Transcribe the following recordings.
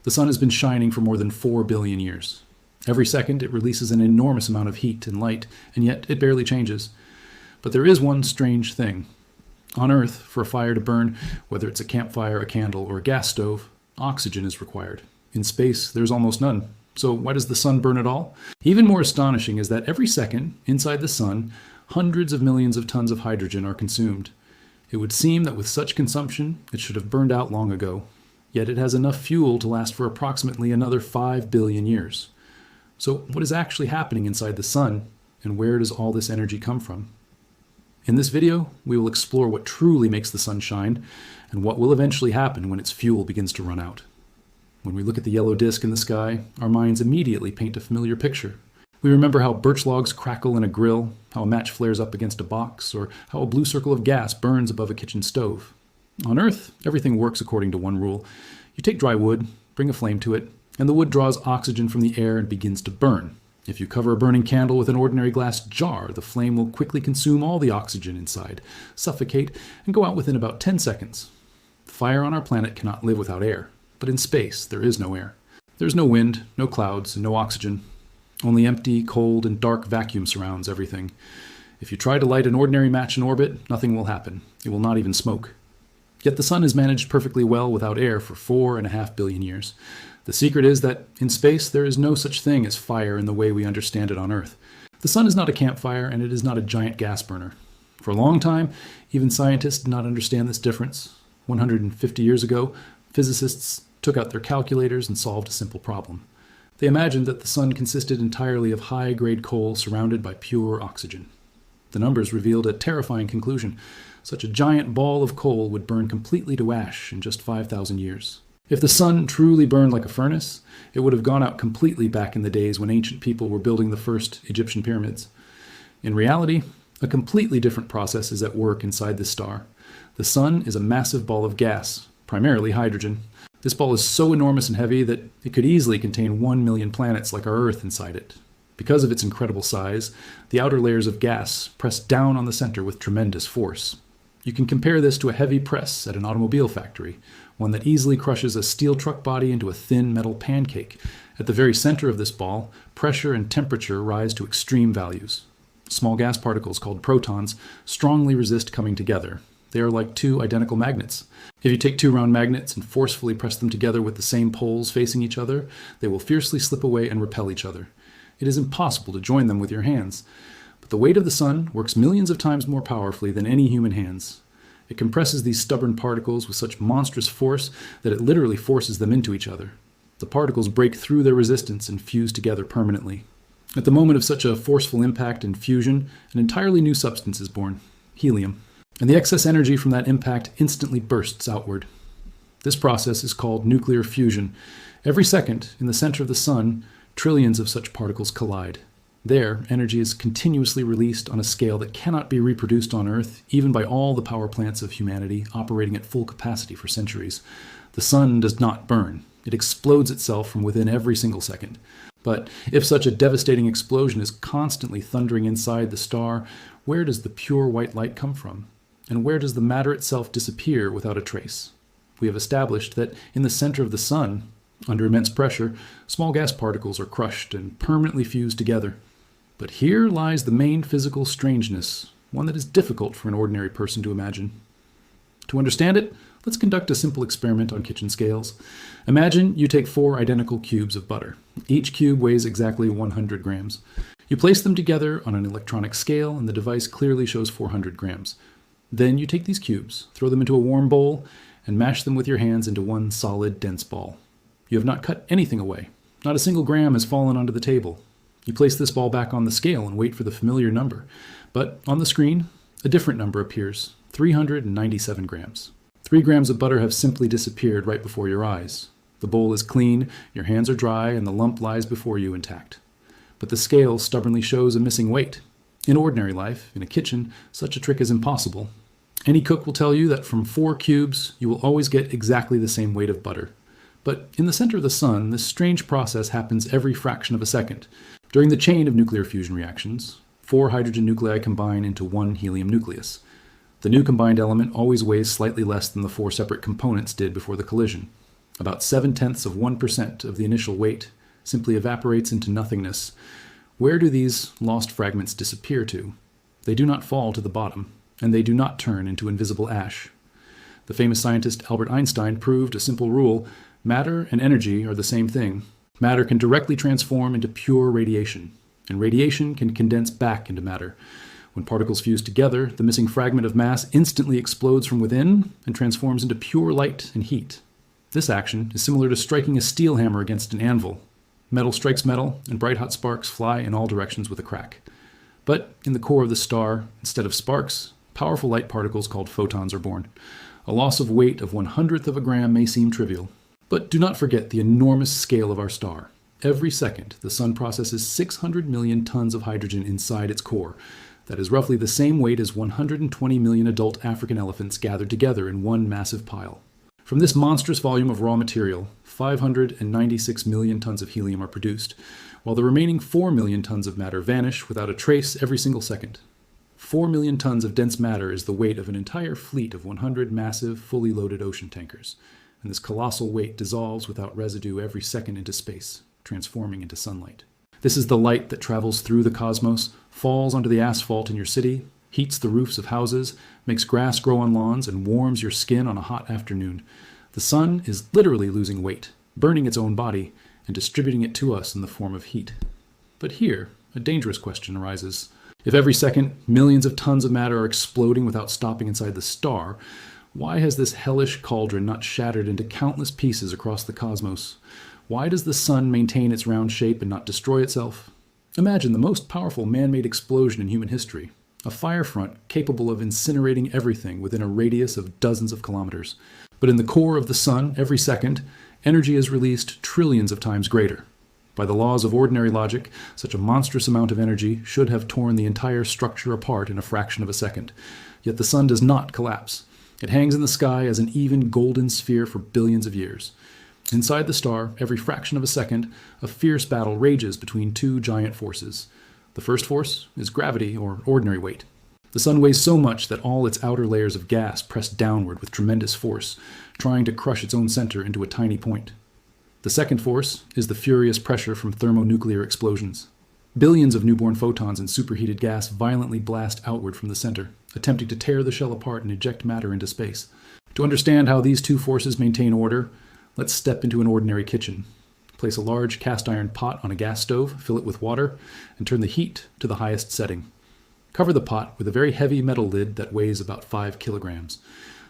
The sun has been shining for more than 4 billion years. Every second it releases an enormous amount of heat and light, and yet it barely changes. But there is one strange thing. On Earth, for a fire to burn, whether it's a campfire, a candle, or a gas stove, oxygen is required. In space, there's almost none. So why does the sun burn at all? Even more astonishing is that every second, inside the sun, hundreds of millions of tons of hydrogen are consumed. It would seem that with such consumption, it should have burned out long ago. Yet it has enough fuel to last for approximately another 5 billion years. So what is actually happening inside the sun, and where does all this energy come from? In this video, we will explore what truly makes the sun shine, and what will eventually happen when its fuel begins to run out. When we look at the yellow disk in the sky, our minds immediately paint a familiar picture. We remember how birch logs crackle in a grill, how a match flares up against a box, or how a blue circle of gas burns above a kitchen stove. On Earth, everything works according to one rule. You take dry wood, bring a flame to it, and the wood draws oxygen from the air and begins to burn. If you cover a burning candle with an ordinary glass jar, the flame will quickly consume all the oxygen inside, suffocate, and go out within about 10 seconds. Fire on our planet cannot live without air, but in space there is no air. There is no wind, no clouds, and no oxygen. Only empty, cold, and dark vacuum surrounds everything. If you try to light an ordinary match in orbit, nothing will happen. It will not even smoke. Yet the sun has managed perfectly well without air for 4.5 billion years. The secret is that in space there is no such thing as fire in the way we understand it on Earth. The sun is not a campfire, and it is not a giant gas burner. For a long time, even scientists did not understand this difference. 150 years ago, physicists took out their calculators and solved a simple problem. They imagined that the sun consisted entirely of high-grade coal surrounded by pure oxygen. The numbers revealed a terrifying conclusion. Such a giant ball of coal would burn completely to ash in just 5,000 years. If the sun truly burned like a furnace, it would have gone out completely back in the days when ancient people were building the first Egyptian pyramids. In reality, a completely different process is at work inside this star. The sun is a massive ball of gas, primarily hydrogen. This ball is so enormous and heavy that it could easily contain 1 million planets like our Earth inside it. Because of its incredible size, the outer layers of gas press down on the center with tremendous force. You can compare this to a heavy press at an automobile factory, one that easily crushes a steel truck body into a thin metal pancake. At the very center of this ball, pressure and temperature rise to extreme values. Small gas particles called protons strongly resist coming together. They are like two identical magnets. If you take two round magnets and forcefully press them together with the same poles facing each other, they will fiercely slip away and repel each other. It is impossible to join them with your hands. But the weight of the sun works millions of times more powerfully than any human hands. It compresses these stubborn particles with such monstrous force that it literally forces them into each other. The particles break through their resistance and fuse together permanently. At the moment of such a forceful impact and fusion, an entirely new substance is born, helium. And the excess energy from that impact instantly bursts outward. This process is called nuclear fusion. Every second, in the center of the sun, trillions of such particles collide. There, energy is continuously released on a scale that cannot be reproduced on Earth, even by all the power plants of humanity operating at full capacity for centuries. The sun does not burn. It explodes itself from within every single second. But if such a devastating explosion is constantly thundering inside the star, where does the pure white light come from? And where does the matter itself disappear without a trace? We have established that in the center of the sun, under immense pressure, small gas particles are crushed and permanently fused together. But here lies the main physical strangeness, one that is difficult for an ordinary person to imagine. To understand it, let's conduct a simple experiment on kitchen scales. Imagine you take 4 identical cubes of butter. Each cube weighs exactly 100 grams. You place them together on an electronic scale, and the device clearly shows 400 grams. Then you take these cubes, throw them into a warm bowl, and mash them with your hands into one solid, dense ball. You have not cut anything away. Not a single gram has fallen onto the table. You place this ball back on the scale and wait for the familiar number. But on the screen, a different number appears, 397 grams. 3 grams of butter have simply disappeared right before your eyes. The bowl is clean, your hands are dry, and the lump lies before you intact. But the scale stubbornly shows a missing weight. In ordinary life, in a kitchen, such a trick is impossible. Any cook will tell you that from 4 cubes, you will always get exactly the same weight of butter. But in the center of the sun, this strange process happens every fraction of a second. During the chain of nuclear fusion reactions, 4 hydrogen nuclei combine into 1 helium nucleus. The new combined element always weighs slightly less than the 4 separate components did before the collision. About 0.7% of the initial weight simply evaporates into nothingness. Where do these lost fragments disappear to? They do not fall to the bottom, and they do not turn into invisible ash. The famous scientist Albert Einstein proved a simple rule: matter and energy are the same thing. Matter can directly transform into pure radiation, and radiation can condense back into matter. When particles fuse together, the missing fragment of mass instantly explodes from within and transforms into pure light and heat. This action is similar to striking a steel hammer against an anvil. Metal strikes metal, and bright hot sparks fly in all directions with a crack. But in the core of the star, instead of sparks, powerful light particles called photons are born. A loss of weight of 1/100th of a gram may seem trivial, but do not forget the enormous scale of our star. Every second, the sun processes 600 million tons of hydrogen inside its core. That is roughly the same weight as 120 million adult African elephants gathered together in one massive pile. From this monstrous volume of raw material, 596 million tons of helium are produced, while the remaining 4 million tons of matter vanish without a trace every single second. 4 million tons of dense matter is the weight of an entire fleet of 100 massive, fully loaded ocean tankers, and this colossal weight dissolves without residue every second into space, transforming into sunlight. This is the light that travels through the cosmos, falls onto the asphalt in your city, heats the roofs of houses, makes grass grow on lawns, and warms your skin on a hot afternoon. The sun is literally losing weight, burning its own body, and distributing it to us in the form of heat. But here, a dangerous question arises. If every second millions of tons of matter are exploding without stopping inside the star, why has this hellish cauldron not shattered into countless pieces across the cosmos? Why does the sun maintain its round shape and not destroy itself? Imagine the most powerful man-made explosion in human history. A fire front capable of incinerating everything within a radius of dozens of kilometers. But in the core of the sun, every second, energy is released trillions of times greater. By the laws of ordinary logic, such a monstrous amount of energy should have torn the entire structure apart in a fraction of a second. Yet the sun does not collapse. It hangs in the sky as an even golden sphere for billions of years. Inside the star, every fraction of a second, a fierce battle rages between two giant forces. The first force is gravity, or ordinary weight. The sun weighs so much that all its outer layers of gas press downward with tremendous force, trying to crush its own center into a tiny point. The second force is the furious pressure from thermonuclear explosions. Billions of newborn photons in superheated gas violently blast outward from the center, attempting to tear the shell apart and eject matter into space. To understand how these two forces maintain order, let's step into an ordinary kitchen. Place a large cast iron pot on a gas stove, fill it with water, and turn the heat to the highest setting. Cover the pot with a very heavy metal lid that weighs about 5 kilograms.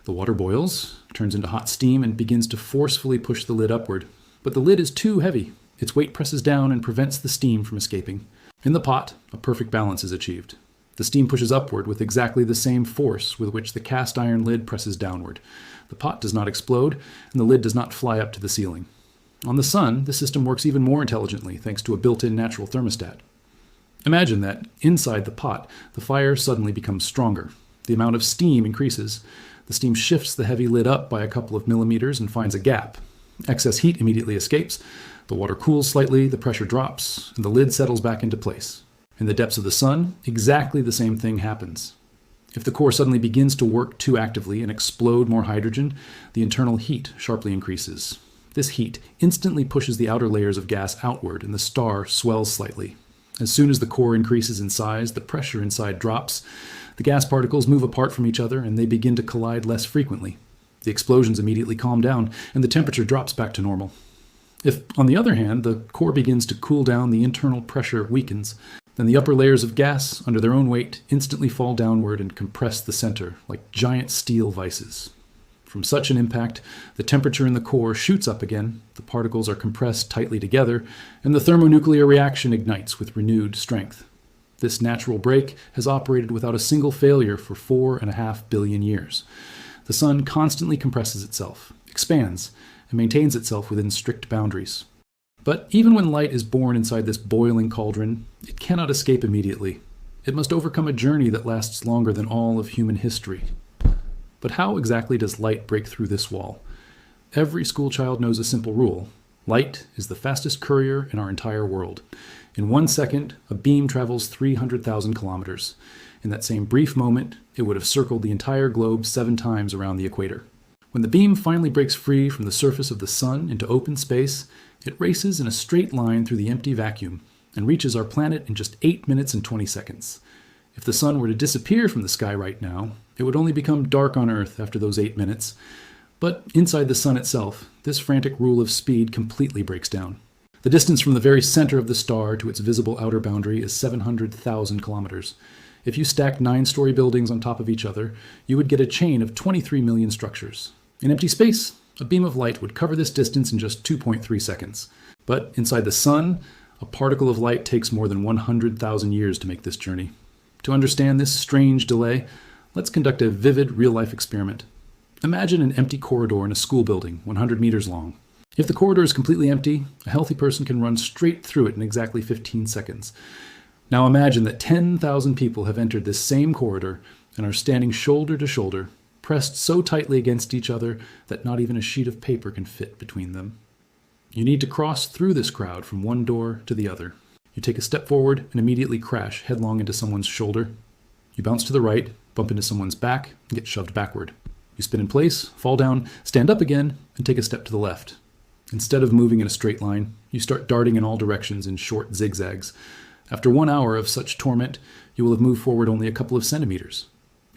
The water boils, turns into hot steam, and begins to forcefully push the lid upward. But the lid is too heavy. Its weight presses down and prevents the steam from escaping. In the pot, a perfect balance is achieved. The steam pushes upward with exactly the same force with which the cast iron lid presses downward. The pot does not explode, and the lid does not fly up to the ceiling. On the sun, the system works even more intelligently thanks to a built-in natural thermostat. Imagine that, inside the pot, the fire suddenly becomes stronger. The amount of steam increases. The steam shifts the heavy lid up by a couple of millimeters and finds a gap. Excess heat immediately escapes. The water cools slightly, the pressure drops, and the lid settles back into place. In the depths of the sun, exactly the same thing happens. If the core suddenly begins to work too actively and explode more hydrogen, the internal heat sharply increases. This heat instantly pushes the outer layers of gas outward, and the star swells slightly. As soon as the core increases in size, the pressure inside drops. The gas particles move apart from each other, and they begin to collide less frequently. The explosions immediately calm down, and the temperature drops back to normal. If, on the other hand, the core begins to cool down, the internal pressure weakens, then the upper layers of gas, under their own weight, instantly fall downward and compress the center, like giant steel vices. From such an impact, the temperature in the core shoots up again, the particles are compressed tightly together, and the thermonuclear reaction ignites with renewed strength. This natural break has operated without a single failure for 4.5 billion years. The sun constantly compresses itself, expands, and maintains itself within strict boundaries. But even when light is born inside this boiling cauldron, it cannot escape immediately. It must overcome a journey that lasts longer than all of human history. But how exactly does light break through this wall? Every schoolchild knows a simple rule. Light is the fastest courier in our entire world. In 1 second, a beam travels 300,000 kilometers. In that same brief moment, it would have circled the entire globe 7 times around the equator. When the beam finally breaks free from the surface of the sun into open space, it races in a straight line through the empty vacuum and reaches our planet in just 8 minutes and 20 seconds. If the sun were to disappear from the sky right now, it would only become dark on Earth after those 8 minutes. But inside the sun itself, this frantic rule of speed completely breaks down. The distance from the very center of the star to its visible outer boundary is 700,000 kilometers. If you stacked 9-story buildings on top of each other, you would get a chain of 23 million structures. In empty space, a beam of light would cover this distance in just 2.3 seconds. But inside the sun, a particle of light takes more than 100,000 years to make this journey. To understand this strange delay, let's conduct a vivid real-life experiment. Imagine an empty corridor in a school building, 100 meters long. If the corridor is completely empty, a healthy person can run straight through it in exactly 15 seconds. Now imagine that 10,000 people have entered this same corridor and are standing shoulder to shoulder, pressed so tightly against each other that not even a sheet of paper can fit between them. You need to cross through this crowd from one door to the other. You take a step forward and immediately crash headlong into someone's shoulder. You bounce to the right, bump into someone's back, and get shoved backward. You spin in place, fall down, stand up again, and take a step to the left. Instead of moving in a straight line, you start darting in all directions in short zigzags. After 1 hour of such torment, you will have moved forward only a couple of centimeters.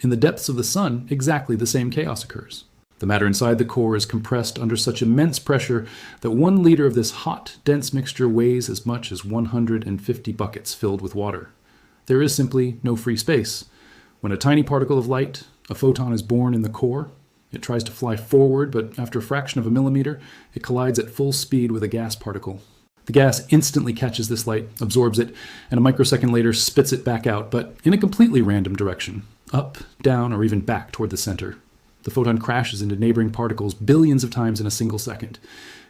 In the depths of the sun, exactly the same chaos occurs. The matter inside the core is compressed under such immense pressure that 1 liter of this hot, dense mixture weighs as much as 150 buckets filled with water. There is simply no free space. When a tiny particle of light, a photon, is born in the core, it tries to fly forward, but after a fraction of a millimeter, it collides at full speed with a gas particle. The gas instantly catches this light, absorbs it, and a microsecond later spits it back out, but in a completely random direction, up, down, or even back toward the center. The photon crashes into neighboring particles billions of times in a single second.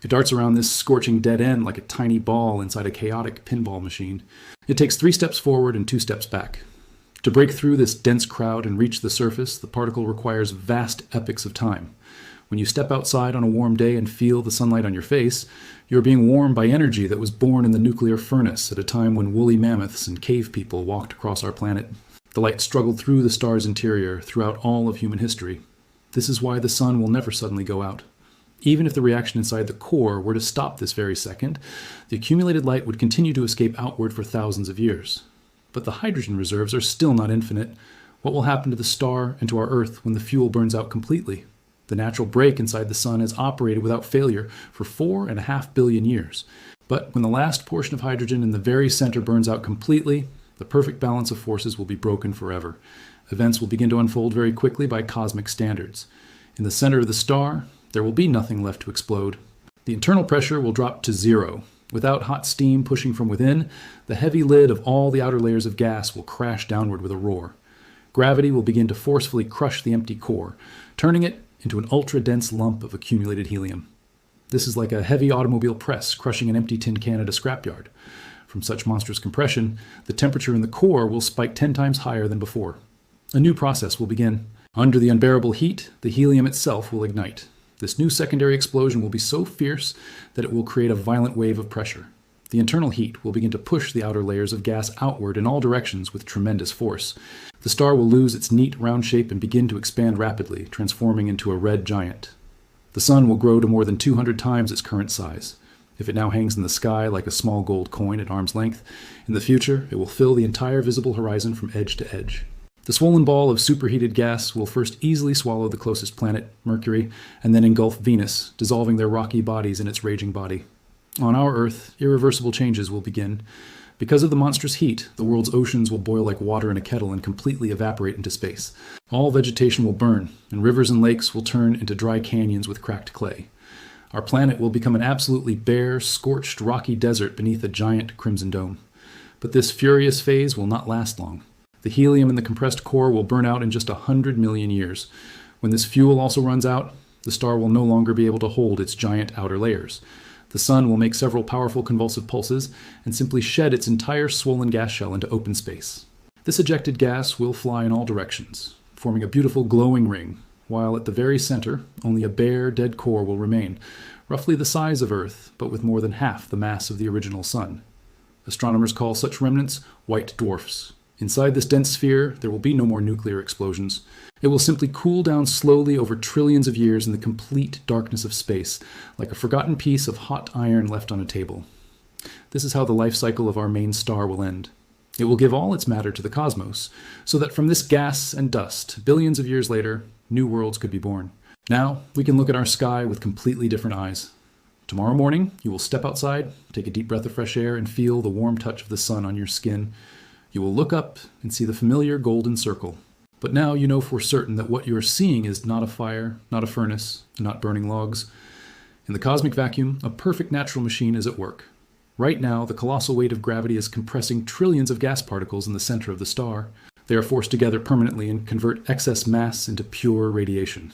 It darts around this scorching dead end like a tiny ball inside a chaotic pinball machine. It takes 3 steps forward and 2 steps back. To break through this dense crowd and reach the surface, the particle requires vast epochs of time. When you step outside on a warm day and feel the sunlight on your face, you're being warmed by energy that was born in the nuclear furnace at a time when woolly mammoths and cave people walked across our planet. The light struggled through the star's interior throughout all of human history. This is why the sun will never suddenly go out. Even if the reaction inside the core were to stop this very second, the accumulated light would continue to escape outward for thousands of years. But the hydrogen reserves are still not infinite. What will happen to the star and to our Earth when the fuel burns out completely? The natural brake inside the sun has operated without failure for 4.5 billion years. But when the last portion of hydrogen in the very center burns out completely, the perfect balance of forces will be broken forever. Events will begin to unfold very quickly by cosmic standards. In the center of the star, there will be nothing left to explode. The internal pressure will drop to 0. Without hot steam pushing from within, the heavy lid of all the outer layers of gas will crash downward with a roar. Gravity will begin to forcefully crush the empty core, turning it into an ultra-dense lump of accumulated helium. This is like a heavy automobile press crushing an empty tin can at a scrapyard. From such monstrous compression, the temperature in the core will spike 10 times higher than before. A new process will begin. Under the unbearable heat, the helium itself will ignite. This new secondary explosion will be so fierce that it will create a violent wave of pressure. The internal heat will begin to push the outer layers of gas outward in all directions with tremendous force. The star will lose its neat round shape and begin to expand rapidly, transforming into a red giant. The sun will grow to more than 200 times its current size. If it now hangs in the sky like a small gold coin at arm's length, in the future it will fill the entire visible horizon from edge to edge. The swollen ball of superheated gas will first easily swallow the closest planet, Mercury, and then engulf Venus, dissolving their rocky bodies in its raging body. On our Earth, irreversible changes will begin. Because of the monstrous heat, the world's oceans will boil like water in a kettle and completely evaporate into space. All vegetation will burn, and rivers and lakes will turn into dry canyons with cracked clay. Our planet will become an absolutely bare, scorched, rocky desert beneath a giant crimson dome. But this furious phase will not last long. The helium in the compressed core will burn out in just 100 million years. When this fuel also runs out, the star will no longer be able to hold its giant outer layers. The sun will make several powerful convulsive pulses and simply shed its entire swollen gas shell into open space. This ejected gas will fly in all directions, forming a beautiful glowing ring, while at the very center, only a bare, dead core will remain, roughly the size of Earth, but with more than half the mass of the original sun. Astronomers call such remnants white dwarfs. Inside this dense sphere, there will be no more nuclear explosions. It will simply cool down slowly over trillions of years in the complete darkness of space, like a forgotten piece of hot iron left on a table. This is how the life cycle of our main star will end. It will give all its matter to the cosmos, so that from this gas and dust, billions of years later, new worlds could be born. Now, we can look at our sky with completely different eyes. Tomorrow morning, you will step outside, take a deep breath of fresh air, and feel the warm touch of the sun on your skin. You will look up and see the familiar golden circle. But now you know for certain that what you are seeing is not a fire, not a furnace, and not burning logs. In the cosmic vacuum, a perfect natural machine is at work. Right now, the colossal weight of gravity is compressing trillions of gas particles in the center of the star. They are forced together permanently and convert excess mass into pure radiation.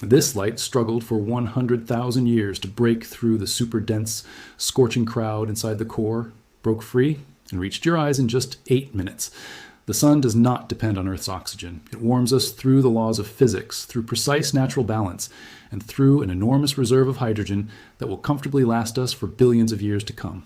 This light struggled for 100,000 years to break through the super dense, scorching crowd inside the core, broke free, and reached your eyes in just 8 minutes. The sun does not depend on Earth's oxygen. It warms us through the laws of physics, through precise natural balance, and through an enormous reserve of hydrogen that will comfortably last us for billions of years to come.